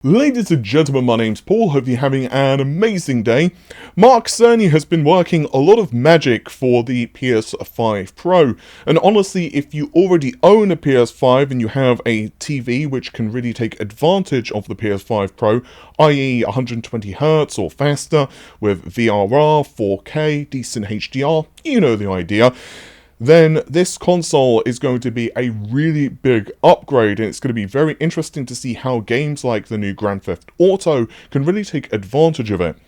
Ladies and gentlemen, my name's Paul, hope you're having an amazing day. Mark Cerny has been working a lot of magic for the PS5 Pro, and honestly, if you already own a PS5 and you have a TV which can really take advantage of the PS5 Pro, i.e. 120Hz or faster, with VRR, 4K, decent HDR, you know the idea, then this console is going to be a really big upgrade, and it's going to be very interesting to see how games like the new Grand Theft Auto can really take advantage of it.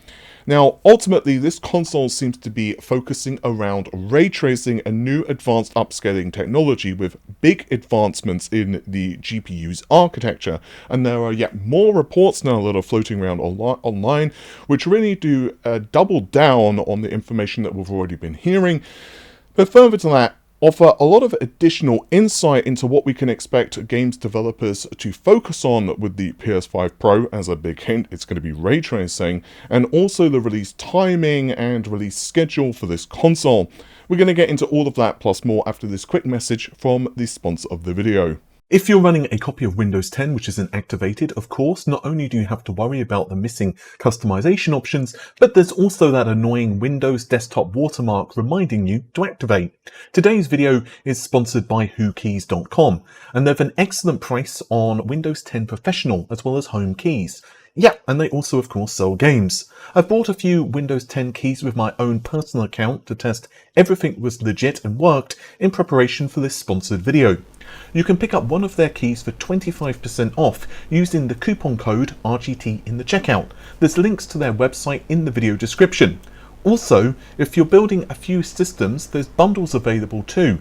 Now, ultimately, this console seems to be focusing around ray tracing and new advanced upscaling technology with big advancements in the GPU's architecture, and there are yet more reports now that are floating around online which really do double down on the information that we've already been hearing. But further to that, offer a lot of additional insight into what we can expect games developers to focus on with the PS5 Pro. As a big hint, it's going to be ray tracing, and also the release timing and release schedule for this console. We're going to get into all of that plus more after this quick message from the sponsor of the video. If you're running a copy of Windows 10 which isn't activated, of course, not only do you have to worry about the missing customization options, but there's also that annoying Windows desktop watermark reminding you to activate. Today's video is sponsored by WhoKeys.com, and they have an excellent price on Windows 10 Professional as well as Home keys. Yeah, and they also of course sell games. I've bought a few Windows 10 keys with my own personal account to test everything was legit and worked in preparation for this sponsored video. You can pick up one of their keys for 25% off using the coupon code RGT in the checkout. There's links to their website in the video description. Also, if you're building a few systems, there's bundles available too.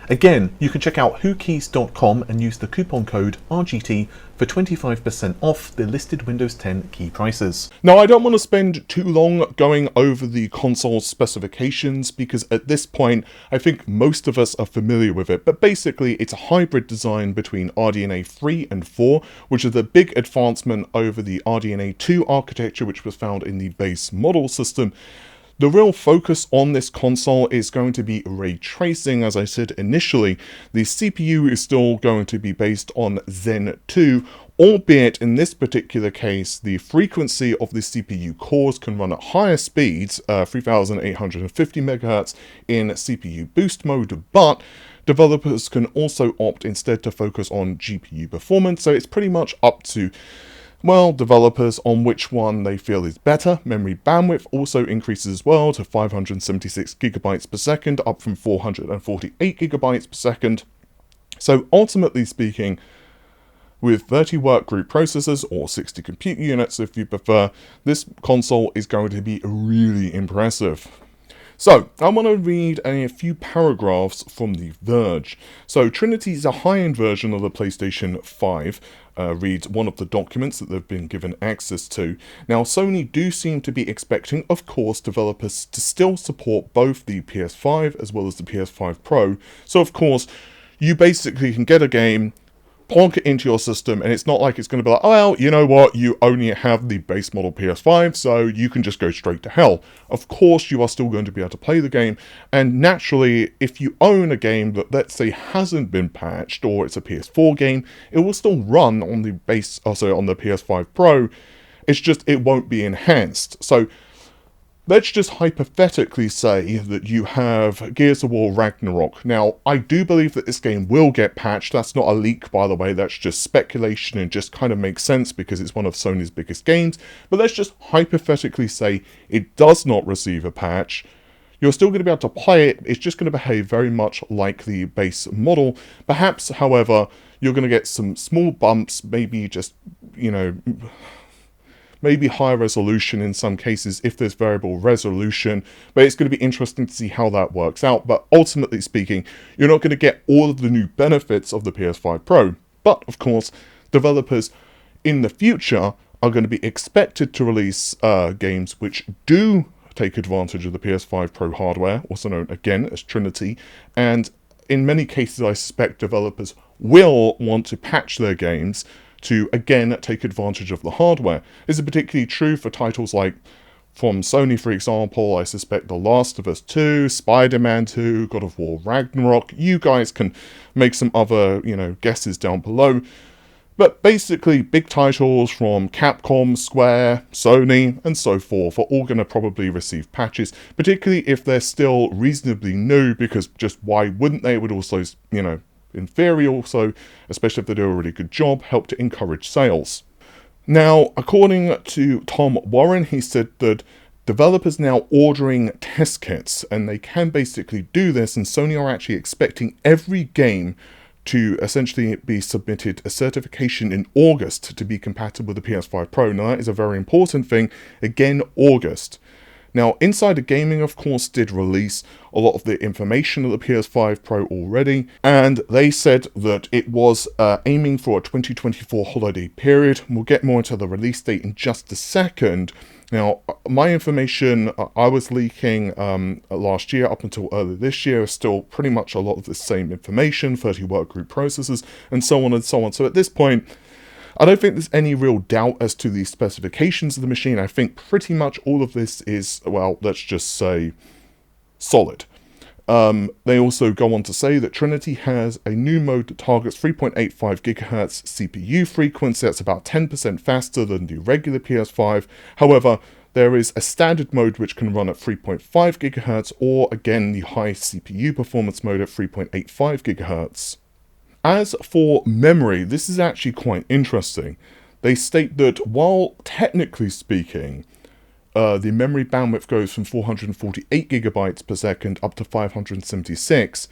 Again, you can check out WhoKeys.com and use the coupon code RGT for 25% off the listed Windows 10 key prices. Now, I don't want to spend too long going over the console's specifications because at this point, I think most of us are familiar with it, but basically it's a hybrid design between RDNA 3 and 4, which is a big advancement over the RDNA 2 architecture which was found in the base model system. The real focus on this console is going to be ray tracing. As I said initially, the CPU is still going to be based on Zen 2, albeit in this particular case, the frequency of the CPU cores can run at higher speeds, 3850 MHz in CPU boost mode, but developers can also opt instead to focus on GPU performance, so it's pretty much up to developers on which one they feel is better. Memory bandwidth also increases as well to 576 gigabytes per second, up from 448 gigabytes per second. So ultimately speaking, with 30 workgroup processors, or 60 compute units if you prefer, this console is going to be really impressive. So, I want to read a few paragraphs from the Verge. So, Trinity is a high-end version of the PlayStation 5, reads one of the documents that they've been given access to. Now, Sony do seem to be expecting, of course, developers to still support both the PS5 as well as the PS5 Pro. So, of course, you basically can get a game, plonk it into your system, and it's not like it's going to be like, oh, well, you know what, you only have the base model PS5, so you can just go straight to hell. Of course, you are still going to be able to play the game, and naturally, if you own a game that, let's say, hasn't been patched, or it's a PS4 game, it will still run on the on the PS5 Pro. It's just, it won't be enhanced. So, let's just hypothetically say that you have Gears of War Ragnarok. Now, I do believe that this game will get patched. That's not a leak, by the way. That's just speculation and just kind of makes sense because it's one of Sony's biggest games. But let's just hypothetically say it does not receive a patch. You're still going to be able to play it. It's just going to behave very much like the base model. Perhaps, however, you're going to get some small bumps, maybe just, maybe higher resolution in some cases if there's variable resolution, but it's going to be interesting to see how that works out. But ultimately speaking, you're not going to get all of the new benefits of the PS5 Pro. But of course, developers in the future are going to be expected to release games which do take advantage of the PS5 Pro hardware, also known again as Trinity, and in many cases I suspect developers will want to patch their games to, again, take advantage of the hardware. This is particularly true for titles like, from Sony, for example, I suspect The Last of Us 2, Spider-Man 2, God of War Ragnarok. You guys can make some other, guesses down below. But basically, big titles from Capcom, Square, Sony, and so forth are all going to probably receive patches, particularly if they're still reasonably new, because just why wouldn't they? It would also, you know, in theory also, especially if they do a really good job, help to encourage sales. Now, according to Tom Warren, he said that developers now ordering test kits, and they can basically do this, and Sony are actually expecting every game to essentially be submitted a certification in August to be compatible with the PS5 Pro. Now that is a very important thing. Again, August. Now, Insider Gaming, of course, did release a lot of the information of the PS5 Pro already, and they said that it was aiming for a 2024 holiday period. We'll get more into the release date in just a second. Now, my information I was leaking last year up until early this year is still pretty much a lot of the same information, 30 workgroup processes, and so on and so on. So at this point, I don't think there's any real doubt as to the specifications of the machine. I think pretty much all of this is, well, let's just say, solid. They also go on to say that Trinity has a new mode that targets 3.85 GHz CPU frequency. That's about 10% faster than the regular PS5. However, there is a standard mode which can run at 3.5 GHz, or again, the high CPU performance mode at 3.85 GHz. As for memory, this is actually quite interesting. They state that while technically speaking, the memory bandwidth goes from 448 gigabytes per second up to 576.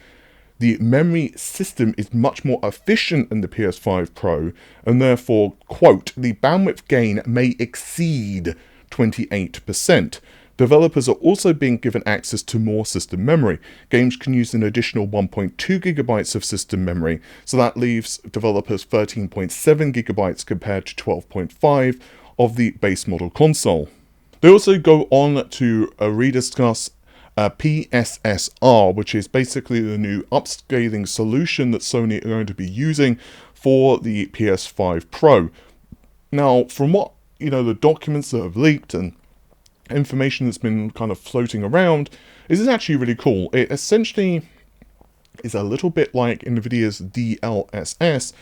The memory system is much more efficient than the PS5 Pro, and therefore, quote, the bandwidth gain may exceed 28%. Developers are also being given access to more system memory. Games can use an additional 1.2 gigabytes of system memory, so that leaves developers 13.7 gigabytes compared to 12.5 of the base model console. They also go on to rediscuss PSSR, which is basically the new upscaling solution that Sony are going to be using for the PS5 Pro. Now, from what, you know, the documents that have leaked and information that's been kind of floating around, this is actually really cool. It essentially is a little bit like NVIDIA's DLSS,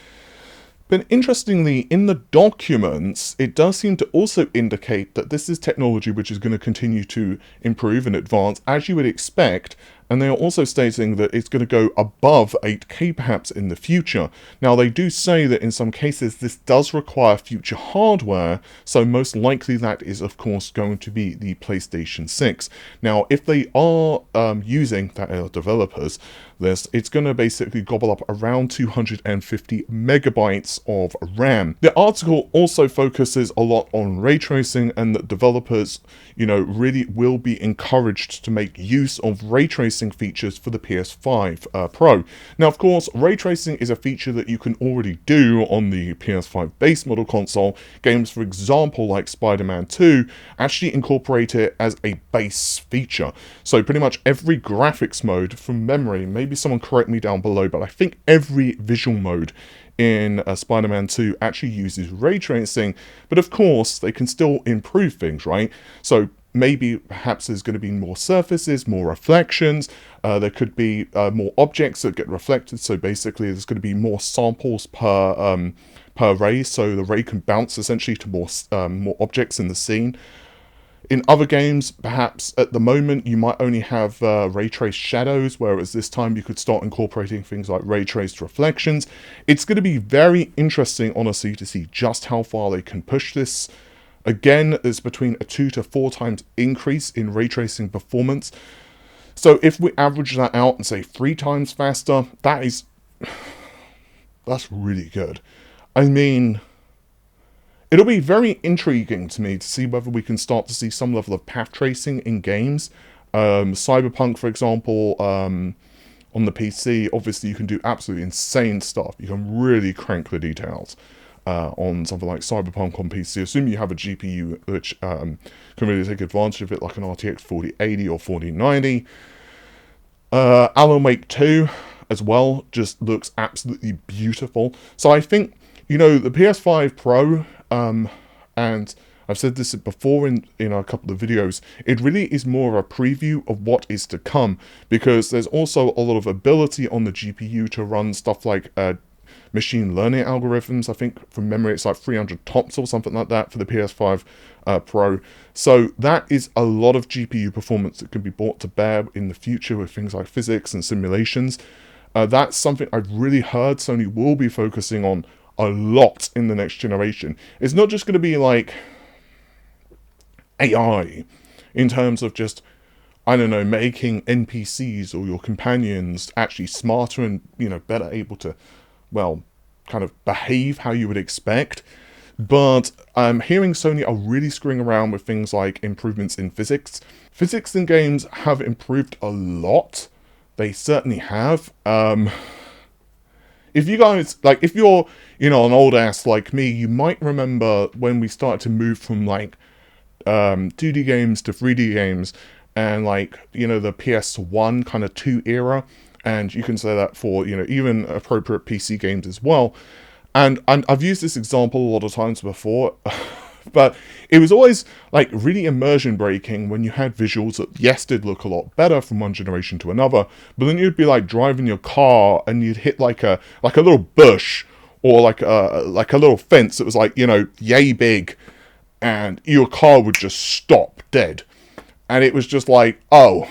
but interestingly, in the documents, it does seem to also indicate that this is technology which is going to continue to improve and advance, as you would expect, and they are also stating that it's going to go above 8K perhaps in the future. Now, they do say that in some cases this does require future hardware, so most likely that is, of course, going to be the PlayStation 6. Now, if they are using, that are developers, this, it's going to basically gobble up around 250 megabytes of RAM. The article also focuses a lot on ray tracing, and that developers, you know, really will be encouraged to make use of ray tracing features for the PS5 Pro. Now, of course, ray tracing is a feature that you can already do on the PS5 base model console. Games, for example, like Spider-Man 2, actually incorporate it as a base feature. So pretty much every graphics mode from memory, maybe someone correct me down below, but I think every visual mode in Spider-Man 2 actually uses ray tracing, but of course they can still improve things, right? So maybe perhaps there's going to be more surfaces, more reflections, there could be more objects that get reflected, so basically there's going to be more samples per ray, so the ray can bounce essentially to more objects in the scene. In other games, perhaps at the moment, you might only have ray traced shadows, whereas this time you could start incorporating things like ray traced reflections. It's going to be very interesting, honestly, to see just how far they can push this. Again, there's between a 2 to 4 times increase in ray tracing performance. So if we average that out and say 3 times faster, that's really good. I mean, it'll be very intriguing to me to see whether we can start to see some level of path tracing in games. Cyberpunk, for example, on the PC, obviously you can do absolutely insane stuff. You can really crank the details on something like Cyberpunk on PC. Assuming you have a GPU which can really take advantage of it, like an RTX 4080 or 4090. Alan Wake 2 as well just looks absolutely beautiful. So I think, you know, the PS5 Pro, and I've said this before in a couple of videos, it really is more of a preview of what is to come, because there's also a lot of ability on the GPU to run stuff like machine learning algorithms. I think from memory it's like 300 tops or something like that for the PS5 Pro. So that is a lot of GPU performance that can be brought to bear in the future with things like physics and simulations. That's something I've really heard Sony will be focusing on a lot in the next generation. It's not just going to be like AI in terms of just, I don't know, making NPCs or your companions actually smarter and, you know, better able to, well, kind of behave how you would expect. But I'm hearing Sony are really screwing around with things like improvements in physics. Physics in games have improved a lot. They certainly have. If you guys, like, if you're, you know, an old ass like me, you might remember when we started to move from, like, 2D games to 3D games, and, like, you know, the PS1 kind of 2 era, and you can say that for, you know, even appropriate PC games as well. And I've used this example a lot of times before, but it was always, like, really immersion breaking when you had visuals that, yes, did look a lot better from one generation to another, but then you'd be, like, driving your car and you'd hit, like a little bush, or like a little fence that was, like, you know, yay big, and your car would just stop dead. And it was just like, oh,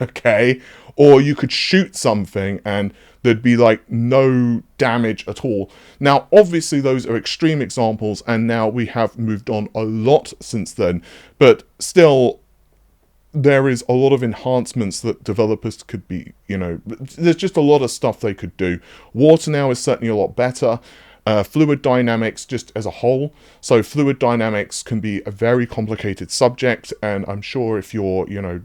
okay. Or you could shoot something and there'd be, like, no damage at all. Now, obviously, those are extreme examples, and now we have moved on a lot since then. But still, there is a lot of enhancements that developers could be, you know, there's just a lot of stuff they could do. Water now is certainly a lot better. Fluid dynamics just as a whole. So fluid dynamics can be a very complicated subject, and I'm sure if you're, you know,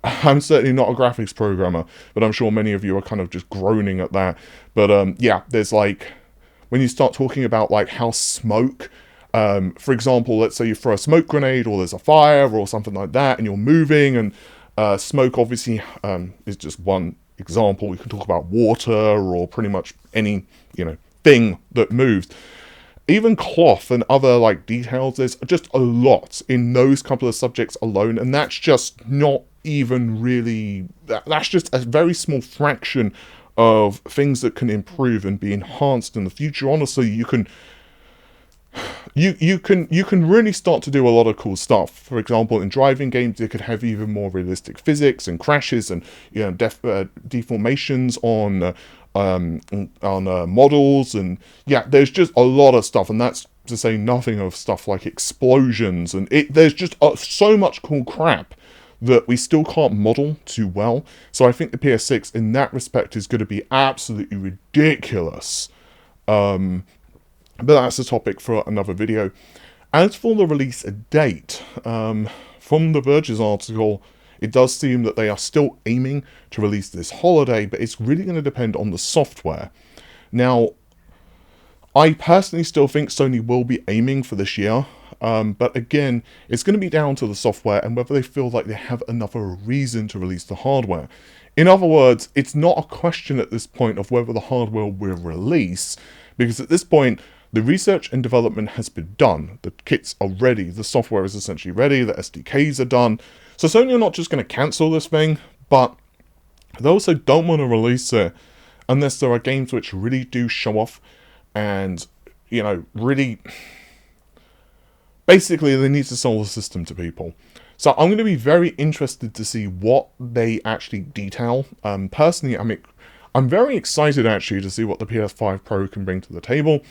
I'm certainly not a graphics programmer, but I'm sure many of you are kind of just groaning at that. But yeah, there's, like, when you start talking about, like, how smoke, for example, let's say you throw a smoke grenade, or there's a fire or something like that, and you're moving, and smoke obviously is just one example. We can talk about water, or pretty much any, you know, thing that moves. Even cloth and other, like, details, there's just a lot in those couple of subjects alone, and that's just not even really, that's just a very small fraction of things that can improve and be enhanced in the future. Honestly, you can really start to do a lot of cool stuff. For example, in driving games, you could have even more realistic physics and crashes and, you know, deformations on models, and yeah, there's just a lot of stuff, and that's to say nothing of stuff like explosions, and there's just so much cool crap that we still can't model too well. So I think the PS6 in that respect is going to be absolutely ridiculous. But that's a topic for another video. As for the release date, from the Verge's article, it does seem that they are still aiming to release this holiday, but it's really going to depend on the software. Now, I personally still think Sony will be aiming for this year, but again, it's going to be down to the software and whether they feel like they have enough of a reason to release the hardware. In other words, it's not a question at this point of whether the hardware will release, because at this point, the research and development has been done. The kits are ready, the software is essentially ready, the SDKs are done. So Sony are not just going to cancel this thing, but they also don't want to release it unless there are games which really do show off and, you know, really, basically they need to sell the system to people. So I'm going to be very interested to see what they actually detail. Personally, I'm very excited actually to see what the PS5 Pro can bring to the table.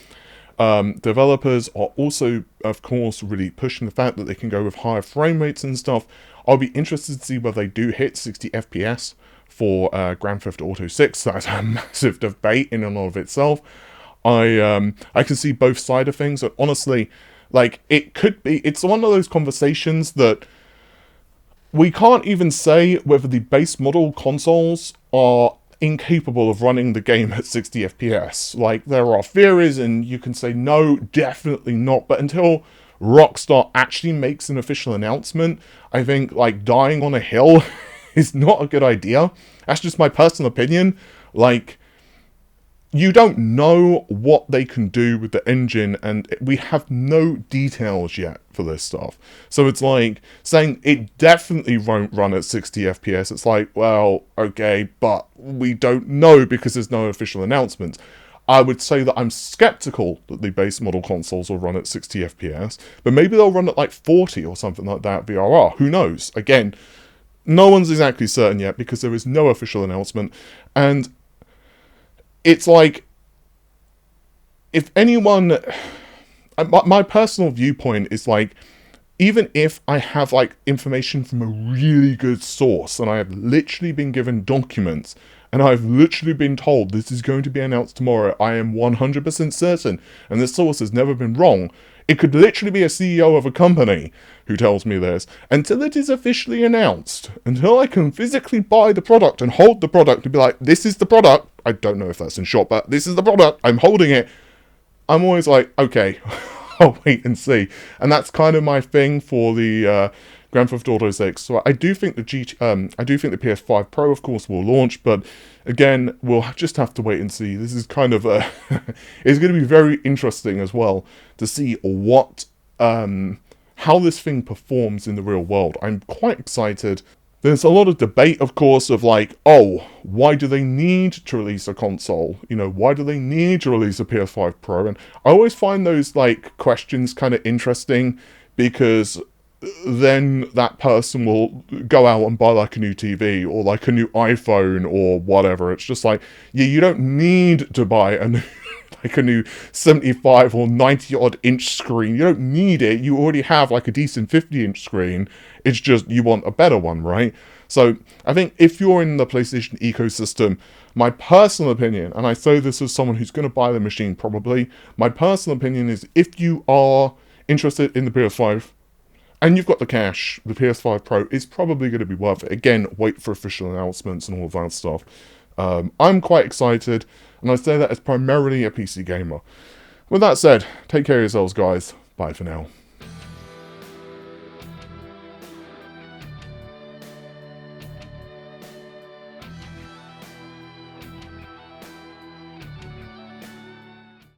Developers are also, of course, really pushing the fact that they can go with higher frame rates and stuff. I'll be interested to see whether they do hit 60 FPS for Grand Theft Auto 6. That's a massive debate in and of itself. I can see both sides of things, and honestly, like, it could be, it's one of those conversations that we can't even say whether the base model consoles are incapable of running the game at 60 FPS. Like, there are theories, and you can say no, definitely not, but until Rockstar actually makes an official announcement, I think, like, dying on a hill is not a good idea. That's just my personal opinion. Like, you don't know what they can do with the engine, and we have no details yet for this stuff. So it's like saying it definitely won't run at 60 FPS. It's like, well, okay, but we don't know because there's no official announcement. I would say that I'm skeptical that the base model consoles will run at 60 FPS, but maybe they'll run at like 40 or something like that VRR. Who knows? Again, no one's exactly certain yet because there is no official announcement, and it's like, if anyone, my personal viewpoint is like, even if I have like information from a really good source and I have literally been given documents and I've literally been told this is going to be announced tomorrow, I am 100% certain, and this source has never been wrong. It could literally be a CEO of a company who tells me this, until it is officially announced, until I can physically buy the product and hold the product and be like, this is the product. I don't know if that's in short, but this is the product. I'm holding it. I'm always like, okay, I'll wait and see. And that's kind of my thing for the Grand Theft Auto 6. So I do think the PS5 Pro, of course, will launch, but again, we'll just have to wait and see. This is kind of it's going to be very interesting as well to see what how this thing performs in the real world. I'm quite excited. There's a lot of debate, of course, of like, oh, why do they need to release a console? You know, why do they need to release a PS5 Pro? And I always find those, like, questions kind of interesting, because then that person will go out and buy, like, a new TV or, like, a new iPhone or whatever. It's just like, yeah, you don't need to buy a new, like, a new 75 or 90-odd inch screen. You don't need it. You already have, like, a decent 50-inch screen. It's just you want a better one, right? So I think if you're in the PlayStation ecosystem, my personal opinion, and I say this as someone who's going to buy the machine probably, my personal opinion is if you are interested in the PS5 and you've got the cash, the PS5 Pro is probably going to be worth it. Again, wait for official announcements and all of that stuff. I'm quite excited, and I say that as primarily a PC gamer. With that said, take care of yourselves, guys. Bye for now.